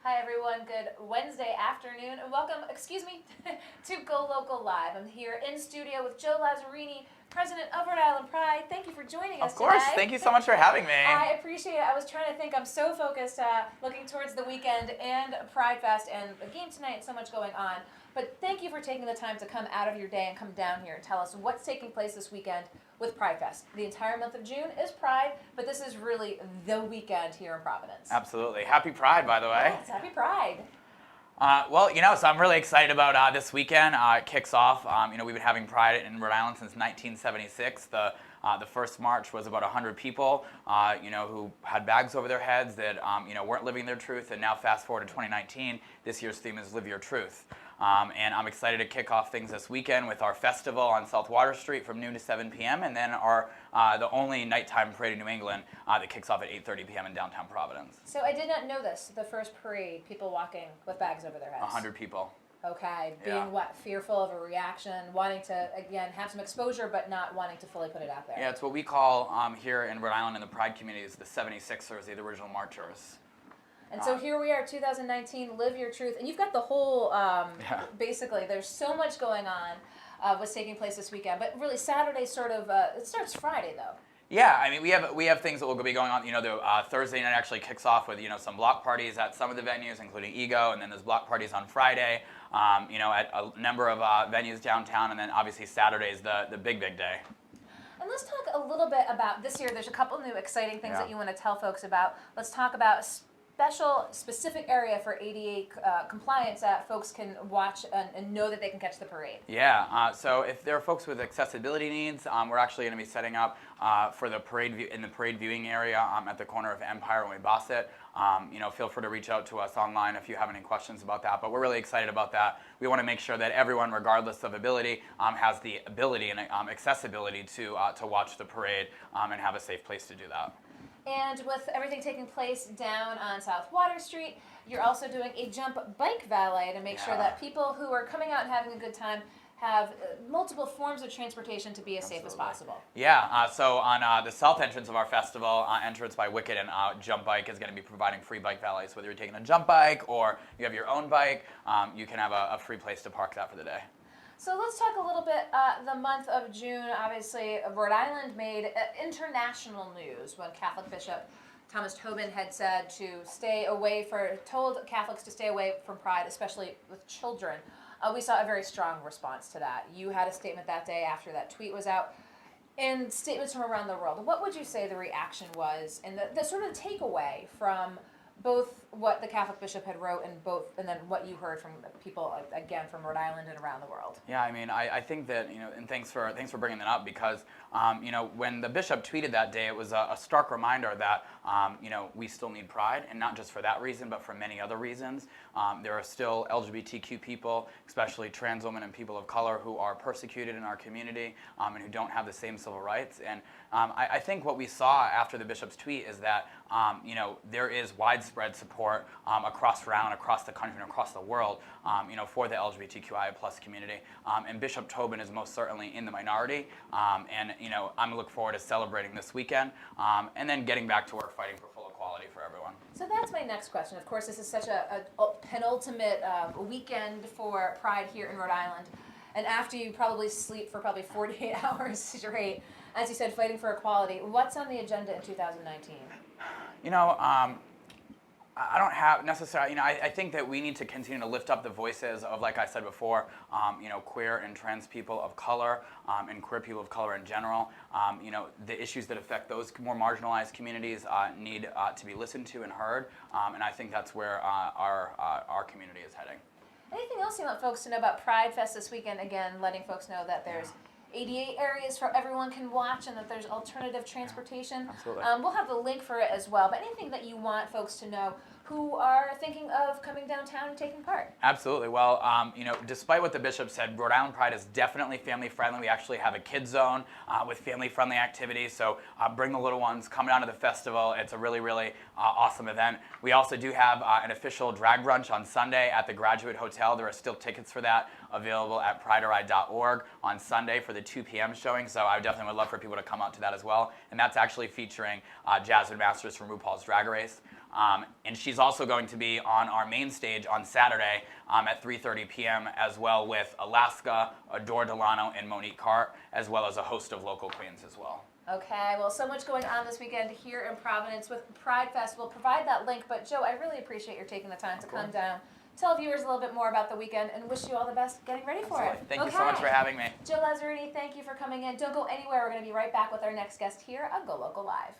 Hi everyone, good Wednesday afternoon, and welcome, to GoLocal Live. I'm here in studio with Joe Lazzerini, President of Rhode Island Pride. Thank you for joining us today. Of course, thank you so much for having me. I appreciate it. I was trying to think, I'm so focused looking towards the weekend and Pride Fest and the game tonight and so much going on. But thank you for taking the time to come out of your day and come down here and tell us what's taking place this weekend with Pride Fest. The entire month of June is Pride, but this is really the weekend here in Providence. Absolutely. Happy Pride, by the way. Yes, happy Pride. So I'm really excited about this weekend. It kicks off. We've been having Pride in Rhode Island since 1976. The first march was about 100 people, who had bags over their heads that, weren't living their truth. And now fast forward to 2019, this year's theme is Live Your Truth. And I'm excited to kick off things this weekend with our festival on South Water Street from noon to 7 p.m. and then the only nighttime parade in New England that kicks off at 8:30 p.m. in downtown Providence. So I did not know this. The first parade, people walking with bags over their heads. 100 people. Okay, being fearful of a reaction, wanting to, again, have some exposure, but not wanting to fully put it out there. Yeah, it's what we call here in Rhode Island in the Pride community is the 76ers, the original marchers. And so here we are, 2019, Live Your Truth. And you've got the whole, basically, there's so much going on, what's taking place this weekend. But really, Saturday it starts Friday, though. Yeah, I mean, we have things that will be going on. The Thursday night actually kicks off with, some block parties at some of the venues, including Ego, and then there's block parties on Friday, at a number of venues downtown, and then obviously Saturday is the big day. And let's talk a little bit about this year. There's a couple new exciting things that you want to tell folks about. Let's talk about specific area for ADA compliance that folks can watch and know that they can catch the parade. Yeah, so if there are folks with accessibility needs, we're actually going to be setting up for the parade in the parade viewing area at the corner of Empire and Weybosset. Feel free to reach out to us online if you have any questions about that. But we're really excited about that. We want to make sure that everyone, regardless of ability, has the ability and accessibility to watch the parade and have a safe place to do that. And with everything taking place down on South Water Street, you're also doing a jump bike valet to make sure that people who are coming out and having a good time have multiple forms of transportation to be as safe as possible. Yeah, so on the south entrance of our festival, entrance by Wicked and Jump Bike is going to be providing free bike valets. Whether you're taking a jump bike or you have your own bike, you can have a free place to park that for the day. So let's talk a little bit, the month of June, obviously, Rhode Island made international news when Catholic Bishop Thomas Tobin had said told Catholics to stay away from Pride, especially with children. We saw a very strong response to that. You had a statement that day after that tweet was out, and statements from around the world. What would you say the reaction was, and the sort of takeaway from both what the Catholic bishop had wrote and then what you heard from people, again, from Rhode Island and around the world? Yeah, I mean, I think that, and thanks for bringing that up because, when the bishop tweeted that day, it was a stark reminder that, we still need Pride, and not just for that reason, but for many other reasons. There are still LGBTQ people, especially trans women and people of color, who are persecuted in our community and who don't have the same civil rights. And I think what we saw after the bishop's tweet is that, there is widespread support across Rhode Island, across the country, and across the world, for the LGBTQIA+ community. And Bishop Tobin is most certainly in the minority. And I'm looking forward to celebrating this weekend and then getting back to work fighting for full equality for everyone. So that's my next question. Of course, this is such a penultimate weekend for Pride here in Rhode Island. And after you probably sleep for 48 hours straight, as you said, fighting for equality, what's on the agenda in 2019? I don't have necessarily, I think that we need to continue to lift up the voices of, like I said before, queer and trans people of color and queer people of color in general. The issues that affect those more marginalized communities need to be listened to and heard, and I think that's where our community is heading. Anything else you want folks to know about Pride Fest this weekend? Again, letting folks know that there's ADA areas for everyone can watch and that there's alternative transportation. Absolutely. We'll have the link for it as well. But anything that you want folks to know who are thinking of coming downtown and taking part? Absolutely. Well, despite what the bishop said, Rhode Island Pride is definitely family friendly. We actually have a kids zone with family friendly activities. So bring the little ones, come down to the festival. It's a really, really awesome event. We also do have an official drag brunch on Sunday at the Graduate Hotel. There are still tickets for that available at prideride.org on Sunday for the 2 p.m. showing. So I definitely would love for people to come out to that as well. And that's actually featuring Jasmine Masters from RuPaul's Drag Race. And she's she's also going to be on our main stage on Saturday at 3:30 p.m. as well with Alaska, Adore Delano, and Monique Cart, as well as a host of local queens as well. Okay, well, so much going on this weekend here in Providence with Pride Fest. We'll provide that link, but Joe, I really appreciate your taking the time to come down, tell viewers a little bit more about the weekend, and wish you all the best getting ready for it. Thank you so much for having me. Joe Lazzerini, thank you for coming in. Don't go anywhere. We're going to be right back with our next guest here on GoLocal Live.